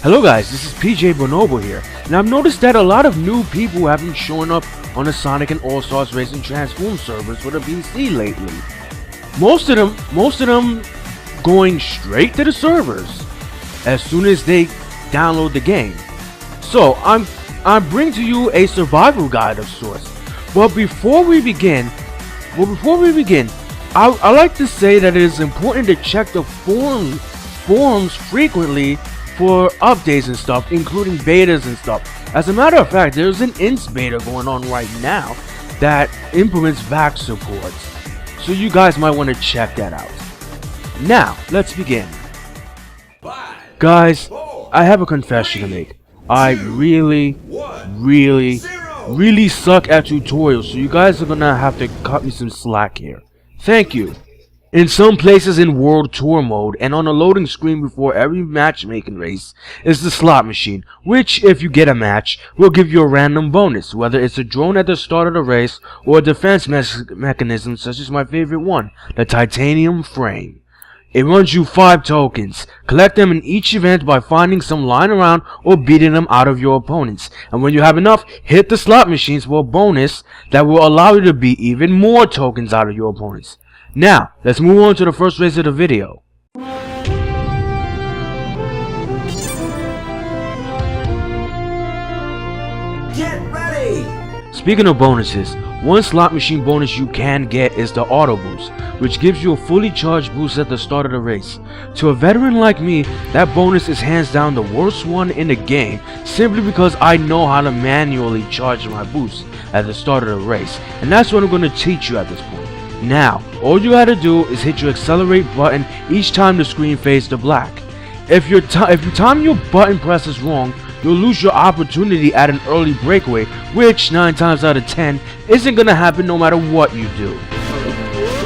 Hello guys, this is PJ Bonobo here, and I've noticed that a lot of new people have been showing up on the Sonic and All-Stars Racing Transform servers for the PC lately. Most of them going straight to the servers as soon as they download the game. So I bring to you a survival guide of sorts. But before we begin, I like to say that it is important to check the forums frequently for updates and stuff, including betas and stuff. As a matter of fact, there's an INS beta going on right now that implements back support, so you guys might want to check that out. Now, let's begin. Guys, I have a confession to make. I really suck at tutorials, so you guys are gonna have to cut me some slack here. Thank you. In some places in World Tour mode and on a loading screen before every matchmaking race is the slot machine, which, if you get a match, will give you a random bonus, whether it's a drone at the start of the race or a defense mechanism such as my favorite one, the titanium frame. It runs you 5 tokens. Collect them in each event by finding some lying around or beating them out of your opponents. And when you have enough, hit the slot machines for a bonus that will allow you to beat even more tokens out of your opponents. Now, let's move on to the first race of the video. Get ready! Speaking of bonuses, one slot machine bonus you can get is the auto boost, which gives you a fully charged boost at the start of the race. To a veteran like me, that bonus is hands down the worst one in the game, simply because I know how to manually charge my boost at the start of the race, and that's what I'm going to teach you at this point. Now, all you gotta do is hit your accelerate button each time the screen fades to black. If you time your button presses wrong, you'll lose your opportunity at an early breakaway, which 9 times out of 10 isn't gonna happen no matter what you do.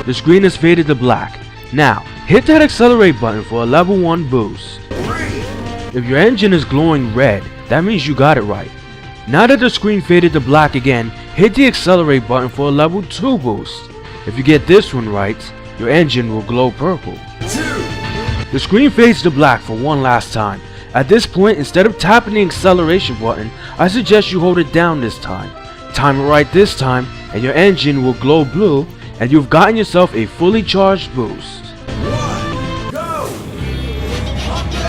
The screen is faded to black. Now, hit that accelerate button for a level 1 boost. If your engine is glowing red, that means you got it right. Now that the screen faded to black again, hit the accelerate button for a level 2 boost. If you get this one right, your engine will glow purple. The screen fades to black for one last time. At this point, instead of tapping the acceleration button, I suggest you hold it down this time. Time it right this time, and your engine will glow blue, and you've gotten yourself a fully charged boost.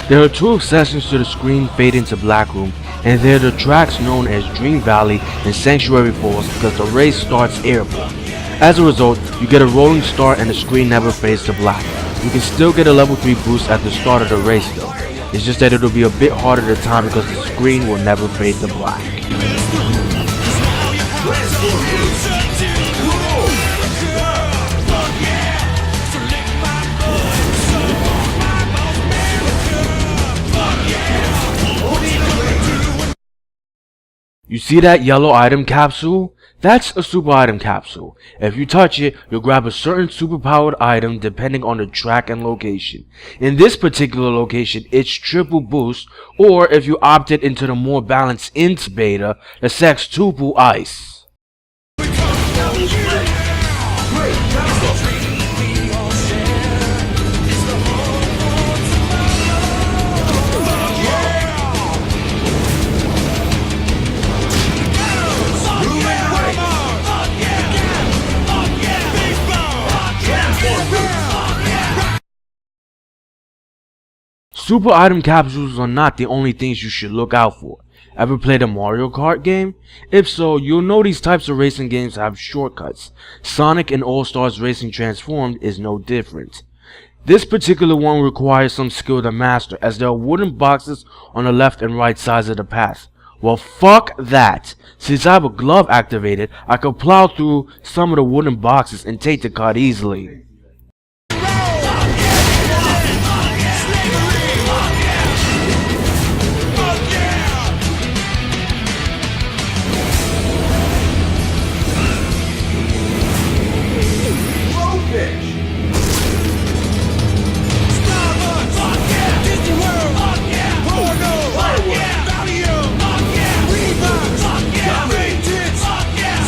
There are 2 accessions to the screen fading to black room, and they're the tracks known as Dream Valley and Sanctuary Falls because the race starts airborne. As a result, you get a rolling start and the screen never fades to black. You can still get a level 3 boost at the start of the race though. It's just that it'll be a bit harder to time because the screen will never fade to black. You see that yellow item capsule? That's a super item capsule. If you touch it, you'll grab a certain superpowered item depending on the track and location. In this particular location, it's triple boost, or if you opted into the more balanced INS beta, the sextuple ice. Super item capsules are not the only things you should look out for. Ever played a Mario Kart game? If so, you'll know these types of racing games have shortcuts. Sonic and All-Stars Racing Transformed is no different. This particular one requires some skill to master, as there are wooden boxes on the left and right sides of the path. Well, fuck that. Since I have a glove activated, I can plow through some of the wooden boxes and take the cut easily.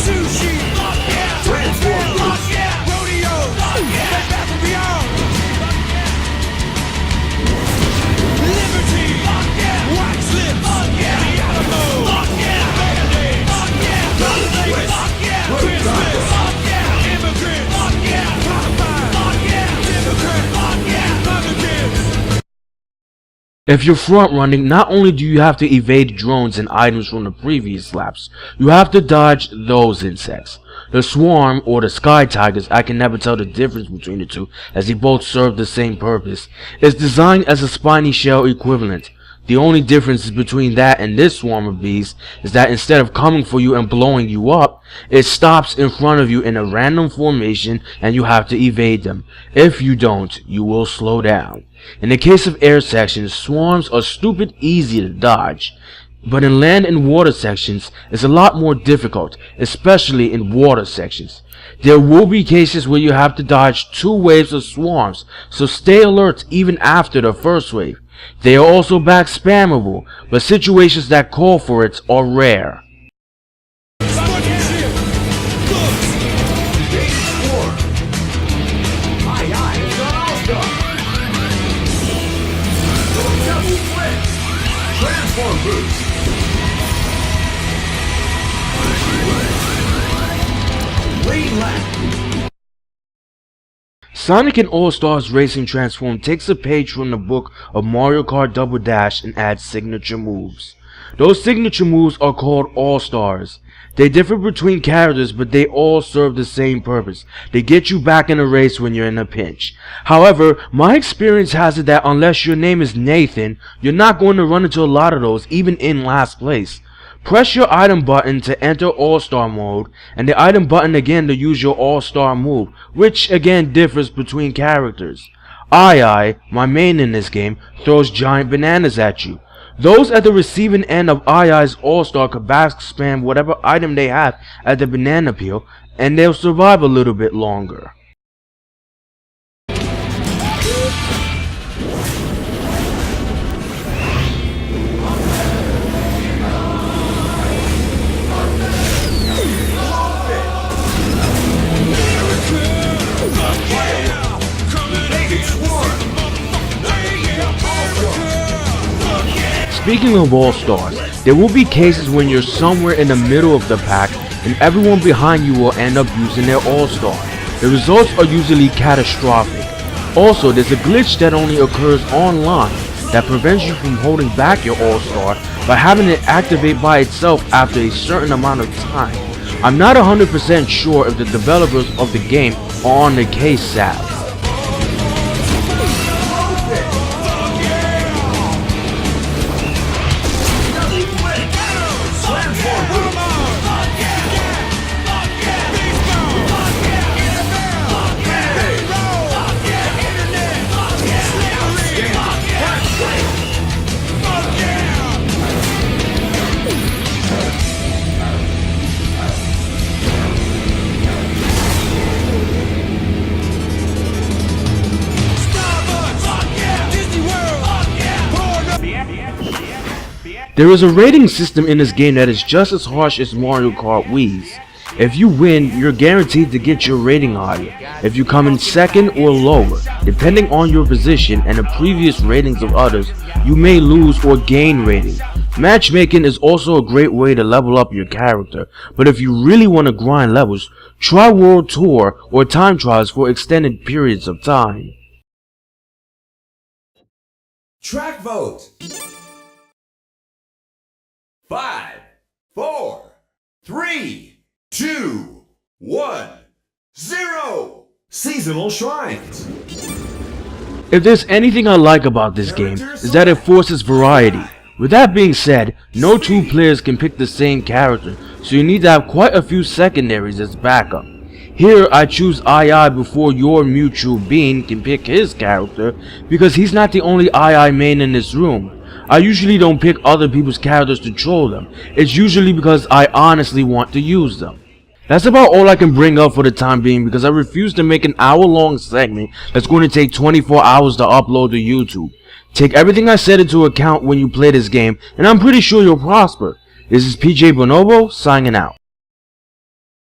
Sushi! Transform! If you're front running, not only do you have to evade drones and items from the previous laps, you have to dodge those insects. The swarm, or the sky tigers, I can never tell the difference between the two as they both serve the same purpose, is designed as a spiny shell equivalent. The only difference between that and this swarm of bees is that instead of coming for you and blowing you up, it stops in front of you in a random formation and you have to evade them. If you don't, you will slow down. In the case of air sections, swarms are stupid easy to dodge. But in land and water sections, it's a lot more difficult, especially in water sections. There will be cases where you have to dodge 2 waves of swarms, so stay alert even after the first wave. They are also back spammable, but situations that call for it are rare. Sonic and All-Stars Racing Transform takes a page from the book of Mario Kart Double Dash and adds signature moves. Those signature moves are called All-Stars. They differ between characters, but they all serve the same purpose. They get you back in a race when you're in a pinch. However, my experience has it that unless your name is Nathan, you're not going to run into a lot of those, even in last place. Press your item button to enter All-Star mode, and the item button again to use your All-Star move, which again differs between characters. I, my main in this game, throws giant bananas at you. Those at the receiving end of II's All-Star could back spam whatever item they have at the banana peel, and they'll survive a little bit longer. Speaking of All-Stars, there will be cases when you're somewhere in the middle of the pack and everyone behind you will end up using their All-Star. The results are usually catastrophic. Also, there's a glitch that only occurs online that prevents you from holding back your All-Star by having it activate by itself after a certain amount of time. I'm not 100% sure if the developers of the game are on the case, Sal. There is a rating system in this game that is just as harsh as Mario Kart Wii's. If you win, you're guaranteed to get your rating higher. If you come in second or lower, depending on your position and the previous ratings of others, you may lose or gain rating. Matchmaking is also a great way to level up your character, but if you really want to grind levels, try World Tour or time trials for extended periods of time. Track vote. 5, 4, 3, 2, 1, 0. Seasonal Shrines. If there's anything I like about this game, is that it forces variety. With that being said, no 2 players can pick the same character, so you need to have quite a few secondaries as backup. Here I choose II before your mutual being can pick his character, because he's not the only II main in this room. I usually don't pick other people's characters to troll them. It's usually because I honestly want to use them. That's about all I can bring up for the time being, because I refuse to make an hour-long segment that's going to take 24 hours to upload to YouTube. Take everything I said into account when you play this game, and I'm pretty sure you'll prosper. This is PJ Bonobo, signing out.